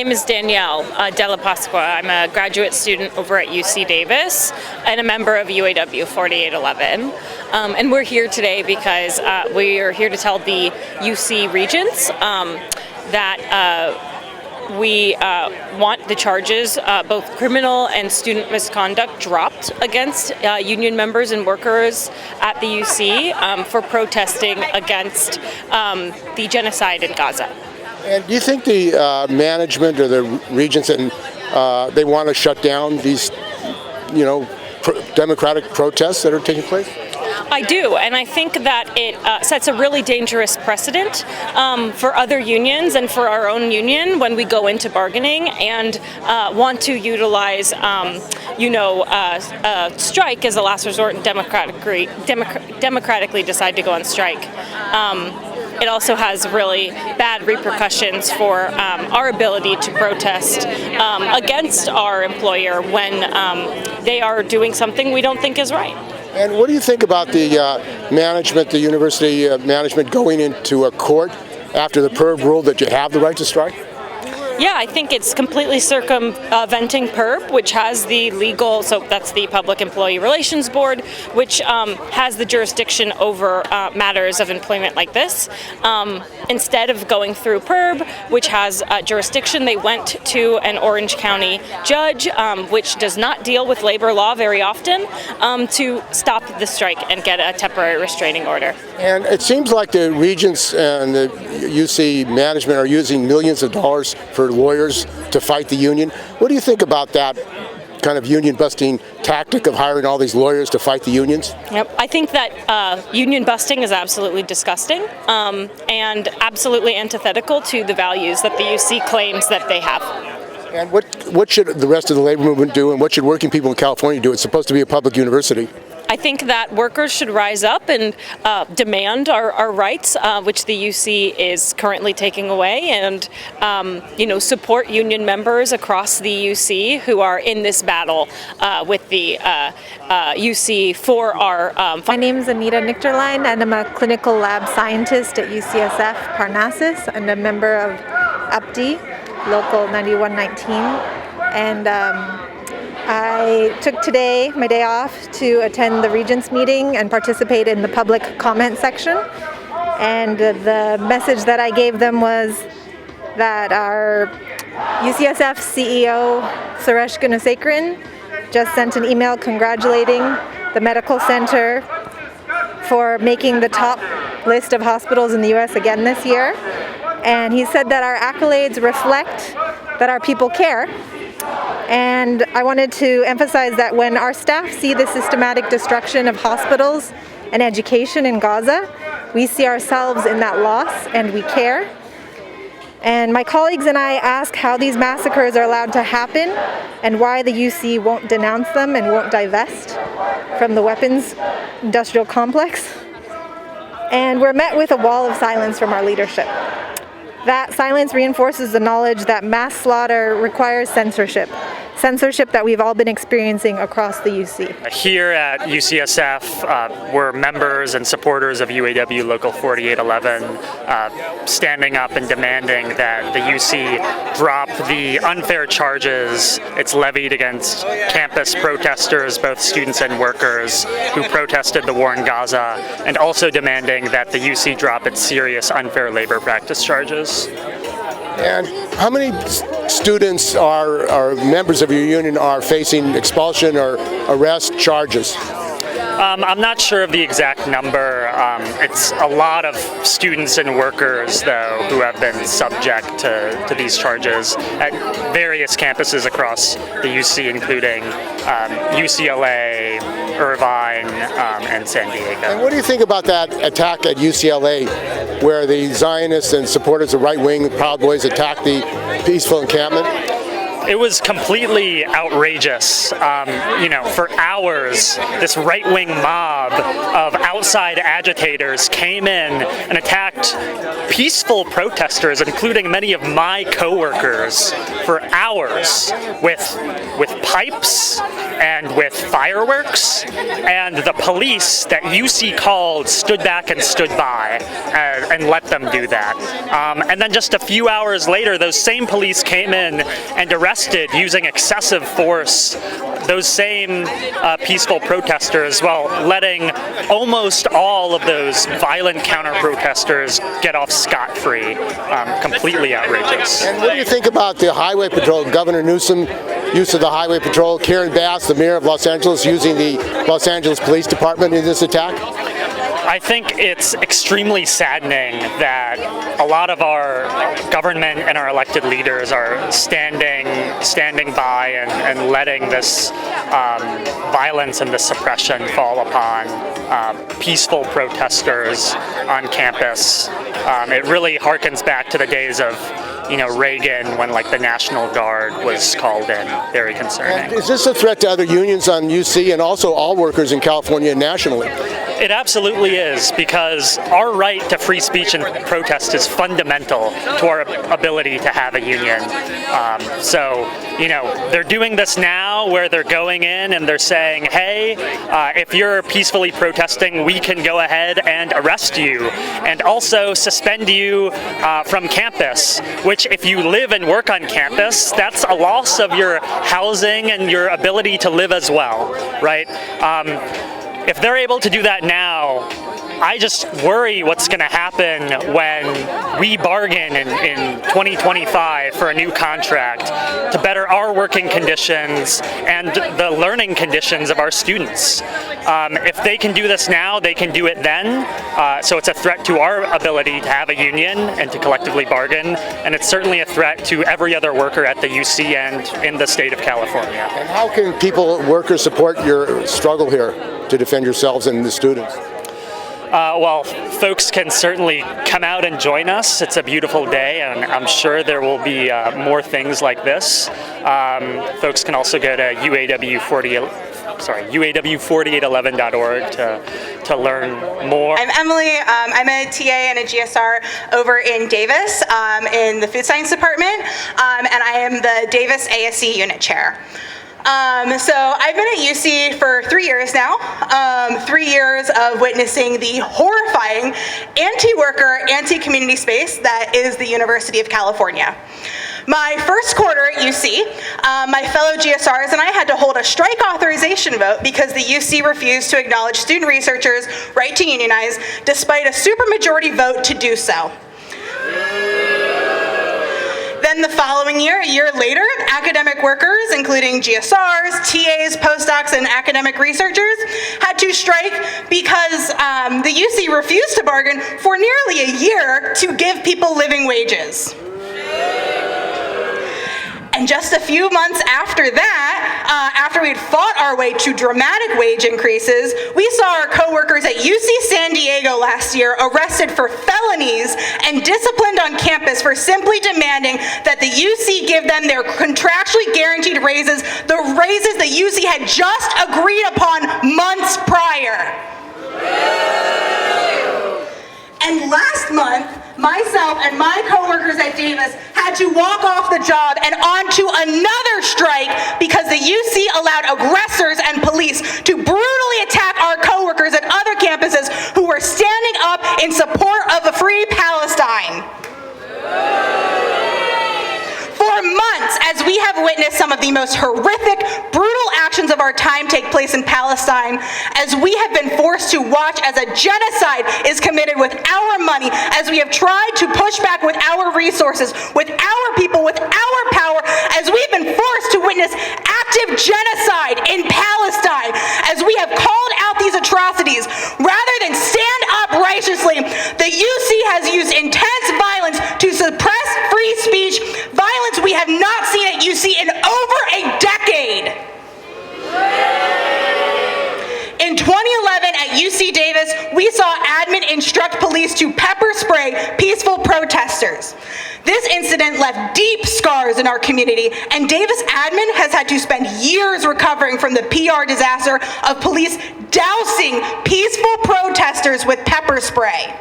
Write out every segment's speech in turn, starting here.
name is Danielle Della Pasqua. I'm a graduate student over at UC Davis and a member of UAW4811. And we're here today because we are here to tell the UC Regents that we want the charges, both criminal and student misconduct, dropped against union members and workers at the UC for protesting against the genocide in Gaza. And do you think the management or the regents and they want to shut down these, democratic protests that are taking place? I do, and I think that it sets a really dangerous precedent for other unions and for our own union when we go into bargaining and want to utilize, strike as a last resort and democratically decide to go on strike. It also has really bad repercussions for our ability to protest against our employer when they are doing something we don't think is right. And what do you think about the management, the university management going into a court after the PERB ruled that you have the right to strike? Yeah, I think it's completely circumventing PERB, which has the legal, so that's the Public Employee Relations Board, which has the jurisdiction over matters of employment like this. Instead of going through PERB, which has jurisdiction, they went to an Orange County judge, which does not deal with labor law very often, to stop the strike and get a temporary restraining order. And it seems like the Regents and the UC management are using millions of dollars for lawyers to fight the union. What do you think about that kind of union-busting tactic of hiring all these lawyers to fight the unions? Yep, I think that union busting is absolutely disgusting and absolutely antithetical to the values that the UC claims that they have. And what should the rest of the labor movement do, and what should working people in California do? It's supposed to be a public university. I think that workers should rise up and demand our rights, which the UC is currently taking away, and support union members across the UC who are in this battle with the UC for our. My name is Anita Nichterlein, and I'm a clinical lab scientist at UCSF Parnassus and a member of UPD, Local 9119, and. I took today, my day off, to attend the Regents meeting and participate in the public comment section. And the message that I gave them was that our UCSF CEO, Suresh Gunasekaran, just sent an email congratulating the medical center for making the top list of hospitals in the U.S. again this year. And he said that our accolades reflect that our people care. And I wanted to emphasize that when our staff see the systematic destruction of hospitals and education in Gaza, we see ourselves in that loss and we care. And my colleagues and I ask how these massacres are allowed to happen and why the UC won't denounce them and won't divest from the weapons industrial complex. And we're met with a wall of silence from our leadership. That silence reinforces the knowledge that mass slaughter requires censorship that we've all been experiencing across the UC. Here at UCSF, we're members and supporters of UAW Local 4811, standing up and demanding that the UC drop the unfair charges it's levied against campus protesters, both students and workers, who protested the war in Gaza, and also demanding that the UC drop its serious unfair labor practice charges. And how many students or members of your union are facing expulsion or arrest charges? I'm not sure of the exact number. It's a lot of students and workers, though, who have been subject to these charges at various campuses across the UC, including UCLA, Irvine, and San Diego. And what do you think about that attack at UCLA, where the Zionists and supporters of right-wing Proud Boys attacked the peaceful encampment? It was completely outrageous. For hours, this right-wing mob of outside agitators came in and attacked peaceful protesters, including many of my coworkers, for hours with pipes and with fireworks, and the police that UC called stood back and stood by and let them do that. And then just a few hours later, those same police came in and arrested, using excessive force, those same peaceful protesters, while letting almost all of those violent counter-protesters get off scot-free. Completely outrageous. And what do you think about the Highway Patrol, Governor Newsom use of the Highway Patrol, Karen Bass, the mayor of Los Angeles, using the Los Angeles Police Department in this attack? I think it's extremely saddening that a lot of our government and our elected leaders are standing by and letting this violence and this suppression fall upon peaceful protesters on campus. It really harkens back to the days of Reagan, when the National Guard was called in. Very concerning. And is this a threat to other unions on UC and also all workers in California and nationally? It absolutely is, because our right to free speech and protest is fundamental to our ability to have a union. So, they're doing this now, where they're going in and they're saying, hey, if you're peacefully protesting, we can go ahead and arrest you and also suspend you from campus, which, if you live and work on campus, that's a loss of your housing and your ability to live as well, right? If they're able to do that now, I just worry what's going to happen when we bargain in 2025 for a new contract to better our working conditions and the learning conditions of our students. If they can do this now, they can do it then. So it's a threat to our ability to have a union and to collectively bargain, and it's certainly a threat to every other worker at the UC and in the state of California. And how can workers support your struggle here to defend yourselves and the students? Well, folks can certainly come out and join us. It's a beautiful day, and I'm sure there will be more things like this. Folks can also go to UAW4811.org to learn more. I'm Emily. I'm a TA and a GSR over in Davis in the Food Science Department, and I am the Davis ASC Unit Chair. So I've been at UC for 3 years now, 3 years of witnessing the horrifying anti-worker, anti-community space that is the University of California. My first quarter at UC, my fellow GSRs and I had to hold a strike authorization vote because the UC refused to acknowledge student researchers' right to unionize despite a supermajority vote to do so. Then the following year, a year later, academic workers, including GSRs, TAs, postdocs, and academic researchers, had to strike because the UC refused to bargain for nearly a year to give people living wages. And just a few months after that, after we'd fought our way to dramatic wage increases, we saw our coworkers at UC San Diego last year arrested for felonies and disciplined on campus for simply demanding that the UC give them their contractually guaranteed raises, the raises the UC had just agreed upon months prior. And last month, myself and my coworkers at Davis had to walk off the job and onto another strike because the UC allowed aggressors and police to brutally attack our coworkers at other campuses who were standing up in support of a free Palestine. For months, as we have witnessed some of the most horrific, brutal actions of our time take place in Palestine, as we have been forced to watch as a genocide is committed with our money, as we have tried to push back with our resources, with our people, with our power, as we've been forced to witness active genocide in Palestine, as we have called out these atrocities, rather than stand up righteously, the UC has used intense violence to suppress free speech, violence we have not seen at UC in over a decade. In 2011 at UC Davis, we saw admin instruct police to pepper spray peaceful protesters. This incident left deep scars in our community, and Davis admin has had to spend years recovering from the PR disaster of police dousing peaceful protesters with pepper spray.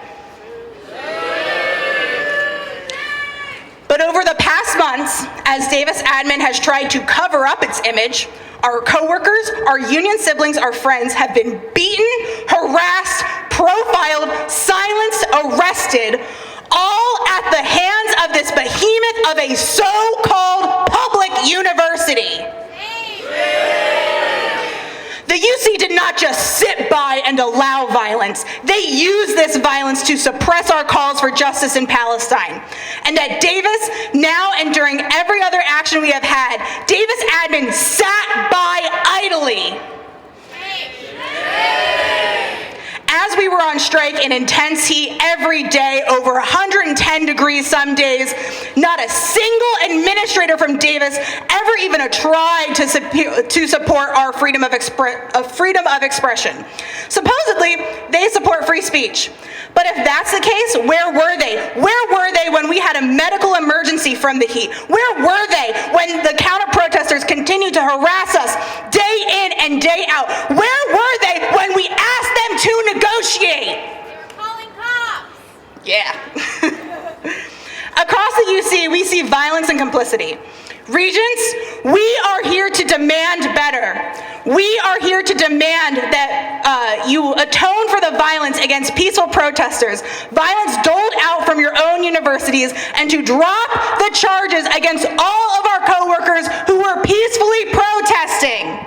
But But over the past months, as Davis admin has tried to cover up its image, our coworkers, our union siblings, our friends have been beaten, harassed, profiled, silenced, arrested, all at the hands of this behemoth of a so-called public university. The UC did not just sit by and allow violence. They used this violence to suppress our calls for justice in Palestine. And at Davis, now and during every other action we have had, Davis admin sat by idly. As we were on strike in intense heat every day, over 110 degrees some days, not a single administrator from Davis ever even tried to support our freedom of expression. Supposedly, they support free speech. But if that's the case, where were they? Where were they when we had a medical emergency from the heat? Where were they when the counter-protesters continued to harass us day in and day out? Where were they when we asked them to negotiate? Calling cops! Yeah. Across the UC, we see violence and complicity. Regents, we are here to demand better. We are here to demand that you atone for the violence against peaceful protesters, violence doled out from your own universities, and to drop the charges against all of our coworkers who were peacefully protesting.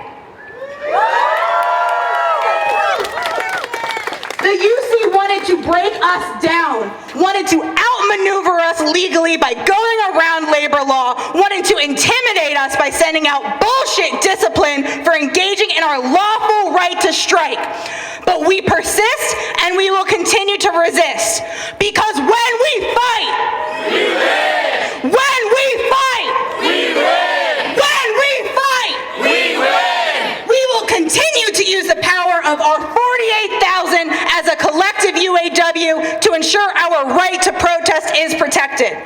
The UC wanted to break us down, wanted to outmaneuver us legally by going around labor law, wanted to intimidate us by sending out bullshit discipline for engaging in our lawful right to strike. But we persist and we will continue to resist. Because when we fight, we win. When we fight, we win. When we fight, we win. We will continue to use the power of our 48,000 as a collective UAW to ensure our right to protest is protected.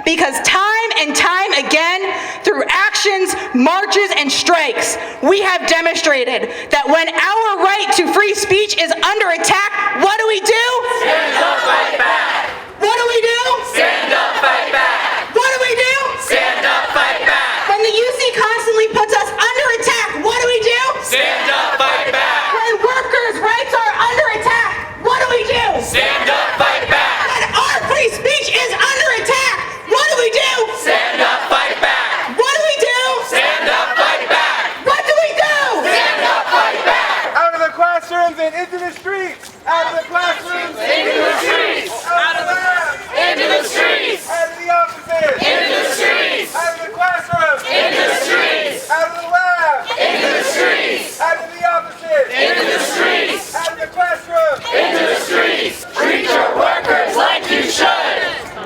Because time and time again, through actions, marches, and strikes, we have demonstrated that when our right to free speech is under attack, what do we do? Stand up, fight back! What do we do? Stand up, fight back! What do we do? Stand up, fight back! When the UC constantly puts us under attack, what do we do? Stand up, fight back! When workers' rights are under attack, what do we do? Stand up, fight back! When our free speech is under attack, what do we do? Stand up, fight back! What do we do? Stand up, fight back! What do we do? Stand up, fight back! Out of the classrooms and into the streets! Out of the classrooms! Into the streets! Out of the labs! Into the streets! Out of the offices! Into the streets! Out of the classrooms! Into the streets! Out of the labs! Into the streets! Out of the offices! Into the streets! Out of the classrooms! Into the streets! Treat your workers like you should!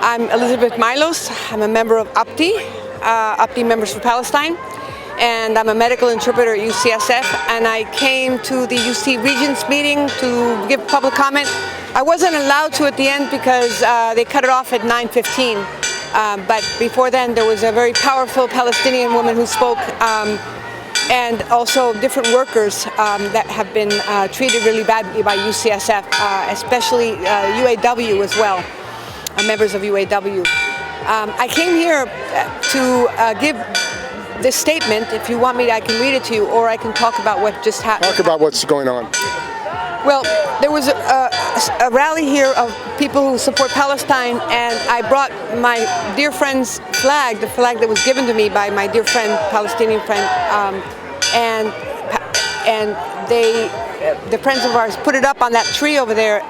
I'm Elizabeth Milos. I'm a member of UPTI, UPTI Members for Palestine, and I'm a medical interpreter at UCSF, and I came to the UC Regents meeting to give public comment. I wasn't allowed to at the end because they cut it off at 9:15, but before then there was a very powerful Palestinian woman who spoke, and also different workers that have been treated really badly by UCSF, especially UAW as well. Members of UAW. I came here to give this statement. If you want me, I can read it to you, or I can talk about what just happened. Talk about what's going on. Well, there was a rally here of people who support Palestine, and I brought my dear friend's flag, the flag that was given to me by my dear friend, Palestinian friend, and the friends of ours put it up on that tree over there.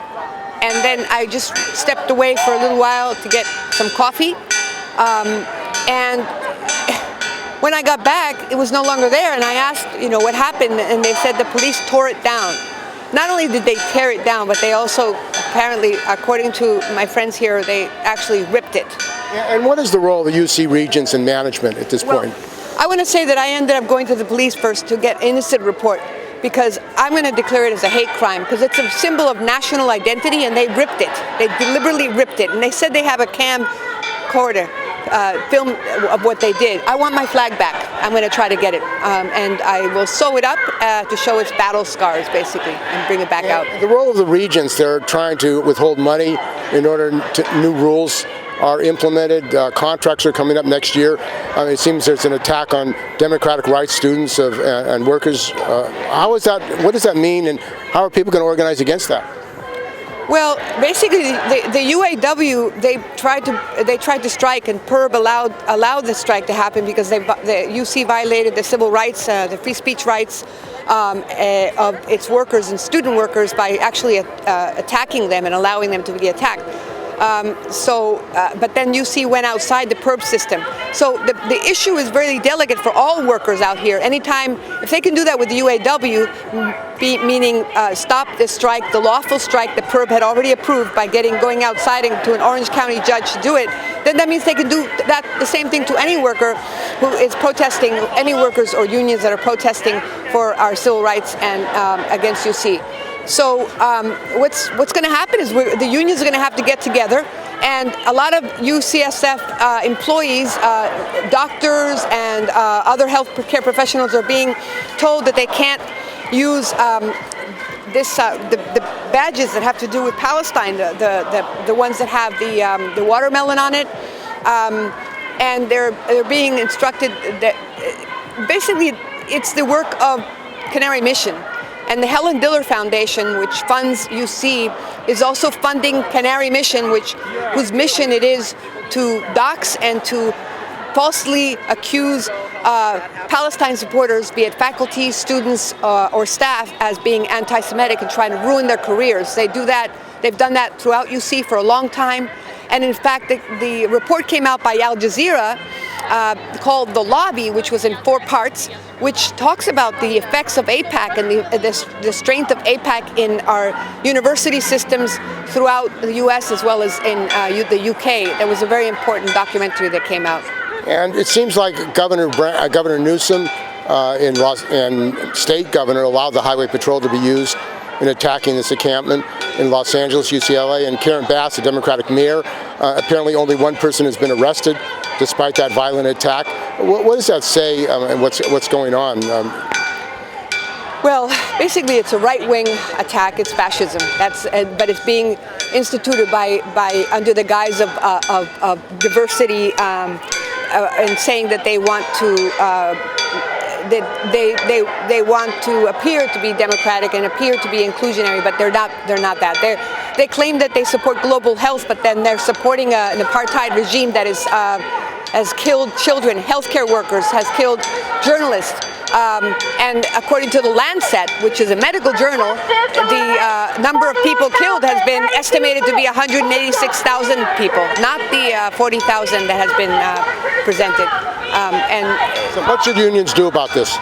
And then I just stepped away for a little while to get some coffee. And when I got back, it was no longer there. And I asked, what happened? And they said the police tore it down. Not only did they tear it down, but they also, apparently, according to my friends here, they actually ripped it. And what is the role of the UC Regents in management at this point? I want to say that I ended up going to the police first to get innocent report, because I'm going to declare it as a hate crime, because it's a symbol of national identity, and they ripped it. They deliberately ripped it, and they said they have a camcorder film of what they did. I want my flag back. I'm going to try to get it, and I will sew it up to show its battle scars, basically, and bring it back out. The role of the regents, they're trying to withhold money in order to new rules are implemented. Contracts are coming up next year. It seems there's an attack on democratic rights, students and workers. How is that? What does that mean, and how are people going to organize against that? Well, basically, the UAW they tried to strike, and PERB allowed the strike to happen because the UC violated the civil rights, the free speech rights of its workers and student workers by actually attacking them and allowing them to be attacked. But then UC went outside the PERB system. So the issue is very delicate for all workers out here. Anytime, if they can do that with the UAW, meaning stop the strike, the lawful strike that PERB had already approved by going outside and to an Orange County judge to do it, then that means they can do the same thing to any worker who is protesting, any workers or unions that are protesting for our civil rights and against UC. So what's going to happen is the unions are going to have to get together, and a lot of UCSF employees, doctors and other health care professionals are being told that they can't use the badges that have to do with Palestine, the ones that have the watermelon on it, and they're being instructed that basically it's the work of Canary Mission. And the Helen Diller Foundation, which funds UC, is also funding Canary Mission, whose mission it is to dox and to falsely accuse Palestine supporters, be it faculty, students, or staff, as being anti-Semitic and trying to ruin their careers. They do that. They've done that throughout UC for a long time. And in fact, the report came out by Al Jazeera called The Lobby, which was in 4 parts, which talks about the effects of AIPAC and the strength of AIPAC in our university systems throughout the U.S. as well as in the U.K. There was a very important documentary that came out. And it seems like Governor Newsom and state governor allowed the highway patrol to be used in attacking this encampment in Los Angeles, UCLA, and Karen Bass, the Democratic mayor. Apparently only one person has been arrested despite that violent attack. What does that say, and what's going on? Well, basically it's a right-wing attack. It's fascism. But it's being instituted by under the guise of diversity and saying that they want to they want to appear to be democratic and appear to be inclusionary, but they're not that. They claim that they support global health, but then they're supporting an apartheid regime that has killed children, healthcare workers, has killed journalists. And according to the Lancet, which is a medical journal, the number of people killed has been estimated to be 186,000 people, not the 40,000 that has been presented. So what should unions do about this?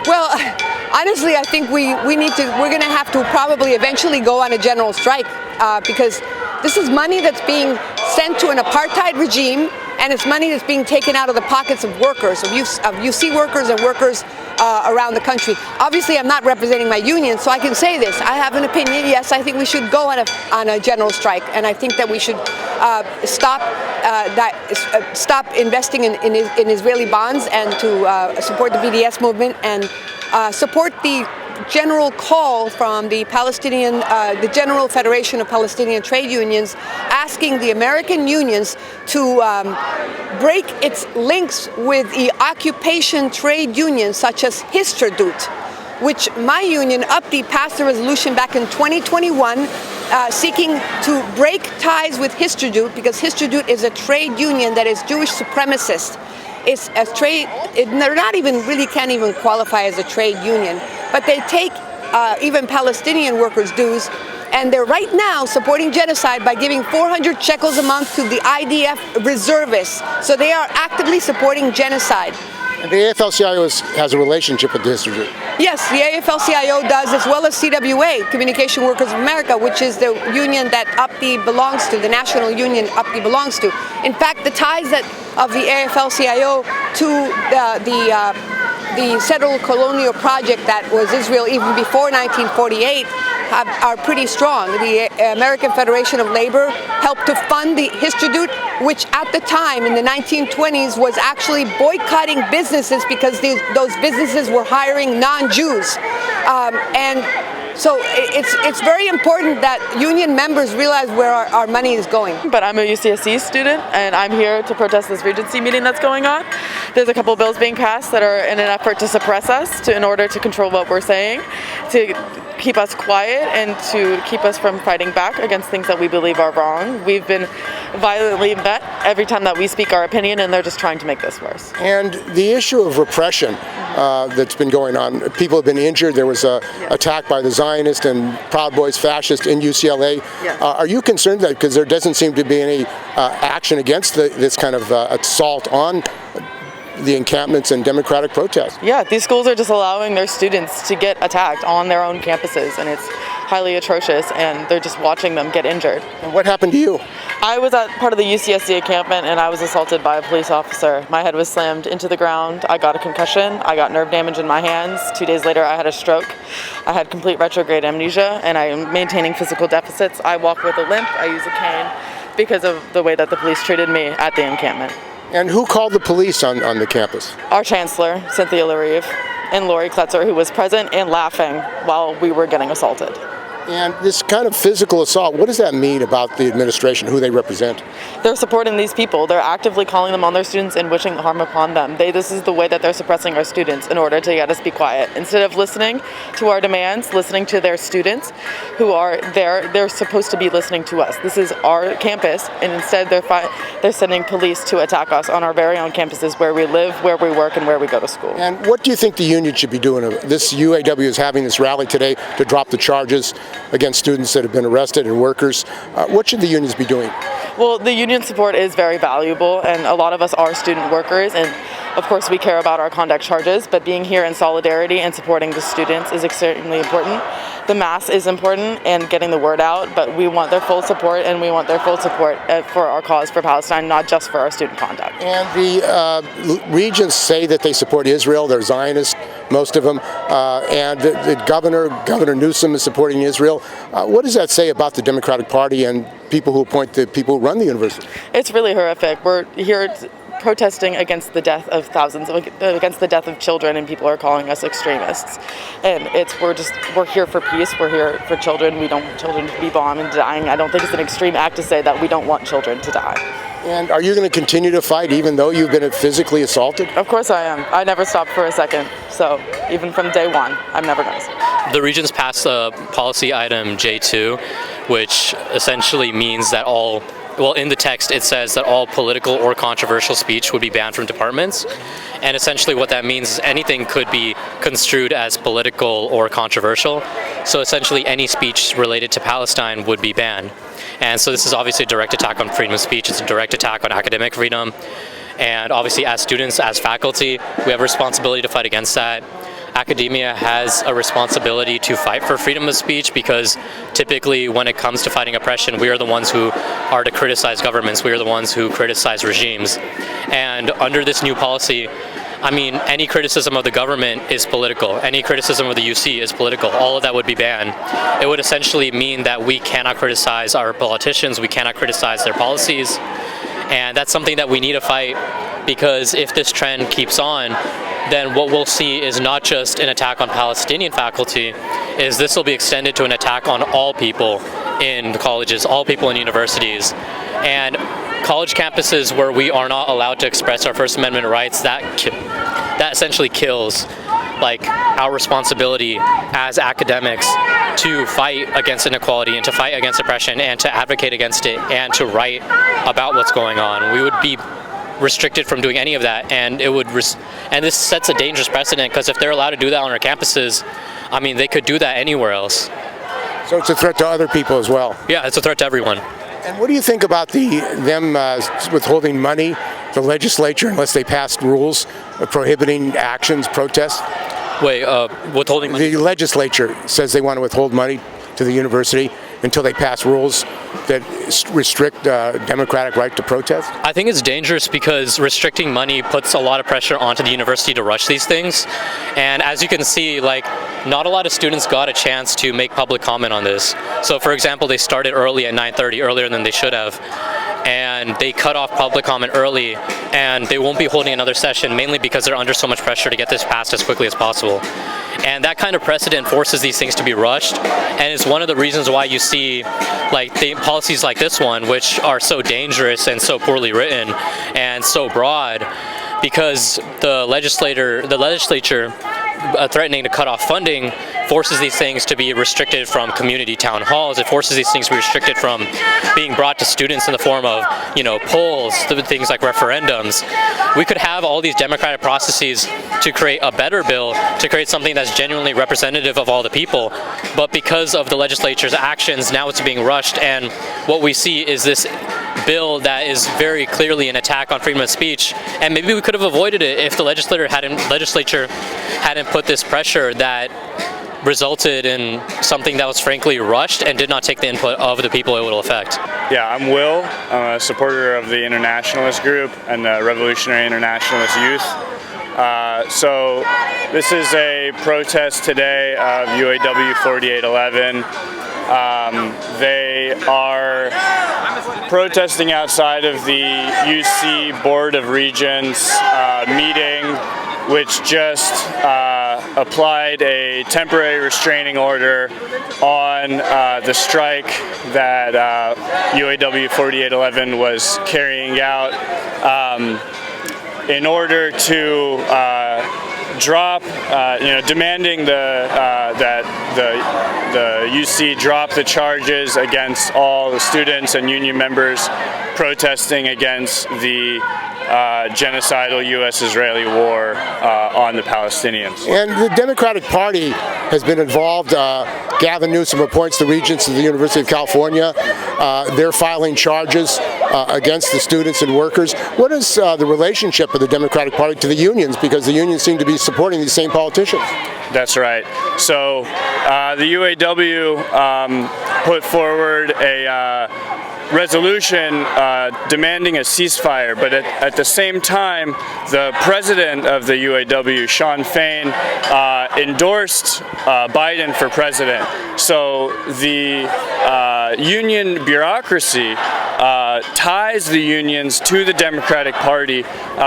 Well, honestly, I think we're going to have to probably eventually go on a general strike because this is money that's being sent to an apartheid regime, and it's money that's being taken out of the pockets of workers, of UC workers and workers around the country. Obviously, I'm not representing my union, so I can say this. I have an opinion. Yes, I think we should go on a general strike, and I think that we should stop investing in Israeli bonds and to support the BDS movement and support the general call from the the General Federation of Palestinian Trade Unions, asking the American unions to break its links with the occupation trade unions such as Histrodut, which my union, UPDI, passed a resolution back in 2021 seeking to break ties with Histrodut because Histrodut is a trade union that is Jewish supremacist. It's a trade, they're not even really can't even qualify as a trade union, but they take even Palestinian workers' dues, and they're right now supporting genocide by giving 400 shekels a month to the IDF reservists. So they are actively supporting genocide. And the AFL-CIO has a relationship with the Histrodut. Yes, the AFL-CIO does, as well as CWA, Communication Workers of America, which is the union that UPDI belongs to, the national union UPDI belongs to. In fact, the ties of the AFL-CIO to the settler colonial project that was Israel even before 1948 are pretty strong. The American Federation of Labor helped to fund the Histrodut, which at the time in the 1920s was actually boycotting businesses because those businesses were hiring non-Jews. And So it's very important that union members realize where our money is going. But I'm a UCSC student, and I'm here to protest this Regency meeting that's going on. There's a couple bills being passed that are in an effort to suppress us, in order to control what we're saying, to keep us quiet, and to keep us from fighting back against things that we believe are wrong. We've been violently met every time that we speak our opinion, and they're just trying to make this worse. And the issue of repression that's been going on, people have been injured. There was an attack by the Zionists and Proud Boys fascists in UCLA. Yes. Are you concerned that, because there doesn't seem to be any action against this kind of assault on the encampments and democratic protests? Yeah, these schools are just allowing their students to get attacked on their own campuses, and it's highly atrocious, and they're just watching them get injured. And what happened to you? I was at part of the UCSC encampment, and I was assaulted by a police officer. My head was slammed into the ground. I got a concussion. I got nerve damage in my hands. 2 days later, I had a stroke. I had complete retrograde amnesia, and I am maintaining physical deficits. I walk with a limp. I use a cane because of the way that the police treated me at the encampment. And who called the police on the campus? Our chancellor, Cynthia LaRive, and Lori Kletzer, who was present and laughing while we were getting assaulted. And this kind of physical assault, what does that mean about the administration, who they represent? They're supporting these people. They're actively calling them on their students and wishing harm upon them. This is the way that they're suppressing our students in order to get us to be quiet. Instead of listening to our demands, listening to their students who are there, they're supposed to be listening to us. This is our campus, and instead they're sending police to attack us on our very own campuses where we live, where we work, and where we go to school. And what do you think the union should be doing? This UAW is having this rally today to drop the charges against students that have been arrested and workers. What should the unions be doing? Well, the union support is very valuable, and a lot of us are student workers, and of course we care about our conduct charges, but being here in solidarity and supporting the students is extremely important. The mass is important and getting the word out, but we want their full support, and we want their full support for our cause for Palestine, not just for our student conduct. And the Regents say that they support Israel. They're Zionists, most of them, and the Governor Newsom is supporting Israel. What does that say about the Democratic Party and people who appoint the people who run the university? It's really horrific. We're here protesting against the death of thousands, against the death of children, and people are calling us extremists. And we're here for peace. We're here for children. We don't want children to be bombed and dying. I don't think it's an extreme act to say that we don't want children to die. And are you going to continue to fight even though you've been physically assaulted? Of course I am. I never stopped for a second. So even from day one, I'm never going to stop. The Regents passed a policy item J2, which essentially means that in the text it says that all political or controversial speech would be banned from departments. And essentially what that means is anything could be construed as political or controversial. So essentially any speech related to Palestine would be banned. And so this is obviously a direct attack on freedom of speech. It's a direct attack on academic freedom. And obviously as students, as faculty, we have a responsibility to fight against that. Academia has a responsibility to fight for freedom of speech, because typically when it comes to fighting oppression, we are the ones who are to criticize governments. We are the ones who criticize regimes. And under this new policy, any criticism of the government is political. Any criticism of the UC is political. All of that would be banned. It would essentially mean that we cannot criticize our politicians. We cannot criticize their policies. And that's something that we need to fight, because if this trend keeps on, then what we'll see is not just an attack on Palestinian faculty, is this will be extended to an attack on all people in colleges, all people in universities. And college campuses where we are not allowed to express our First Amendment rights, that essentially kills our responsibility as academics to fight against inequality and to fight against oppression and to advocate against it and to write about what's going on. We would be restricted from doing any of that, and and this sets a dangerous precedent, because if they're allowed to do that on our campuses, they could do that anywhere else. So it's a threat to other people as well. Yeah, it's a threat to everyone. And what do you think about them withholding money, the legislature, unless they passed rules prohibiting actions, protests? Wait, withholding money? The legislature says they want to withhold money to the university until they pass rules that restrict democratic right to protest? I think it's dangerous, because restricting money puts a lot of pressure onto the university to rush these things. And as you can see, not a lot of students got a chance to make public comment on this. So for example, they started early at 9:30, earlier than they should have. and they cut off public comment early, and they won't be holding another session, mainly because they're under so much pressure to get this passed as quickly as possible. And that kind of precedent forces these things to be rushed, and it's one of the reasons why you see like policies like this one, which are so dangerous and so poorly written and so broad, because the legislature threatening to cut off funding forces these things to be restricted from community town halls. It forces these things to be restricted from being brought to students in the form of, polls, things like referendums. We could have all these democratic processes to create a better bill, to create something that's genuinely representative of all the people. But because of the legislature's actions, now it's being rushed, and what we see is this bill that is very clearly an attack on freedom of speech. And maybe we could have avoided it if the legislature hadn't put this pressure that resulted in something that was frankly rushed and did not take the input of the people it will affect. Yeah, I'm Will. I'm a supporter of the Internationalist Group and the Revolutionary Internationalist Youth. So this is a protest today of UAW4811. They are protesting outside of the UC Board of Regents meeting, which just applied a temporary restraining order on the strike that UAW4811 was carrying out in order to drop, demanding that the UC drop the charges against all the students and union members protesting against the genocidal U.S.-Israeli war on the Palestinians. And the Democratic Party has been involved. Gavin Newsom appoints the regents of the University of California. They're filing charges against the students and workers. What is the relationship of the Democratic Party to the unions? Because the unions seem to be supporting these same politicians. That's right. So the UAW put forward a resolution demanding a ceasefire, but at the same time, the president of the UAW, Shawn Fain, endorsed Biden for president. So the union bureaucracy ties the unions to the Democratic Party,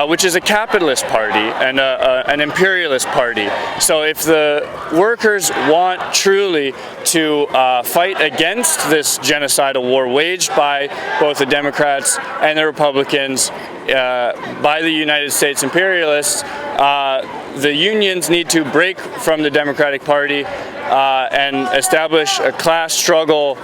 which is a capitalist party and an imperialist party. So if the workers want truly to fight against this genocidal war waged by both the Democrats and the Republicans, by the United States imperialists, the unions need to break from the Democratic Party and establish a class struggle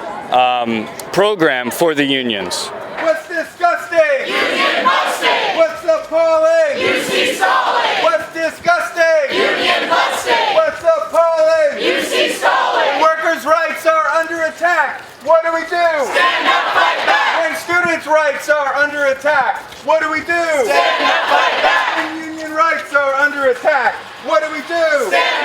program for the unions. What's disgusting? Union busting! What's appalling? UC stalling! What's disgusting? Union busting! What's appalling? UC stalling! Workers' rights are under attack. What do we do? Stand up, fight back! When students' rights are under attack, what do we do? Stand up, fight back! When union rights are under attack, what do we do? Stand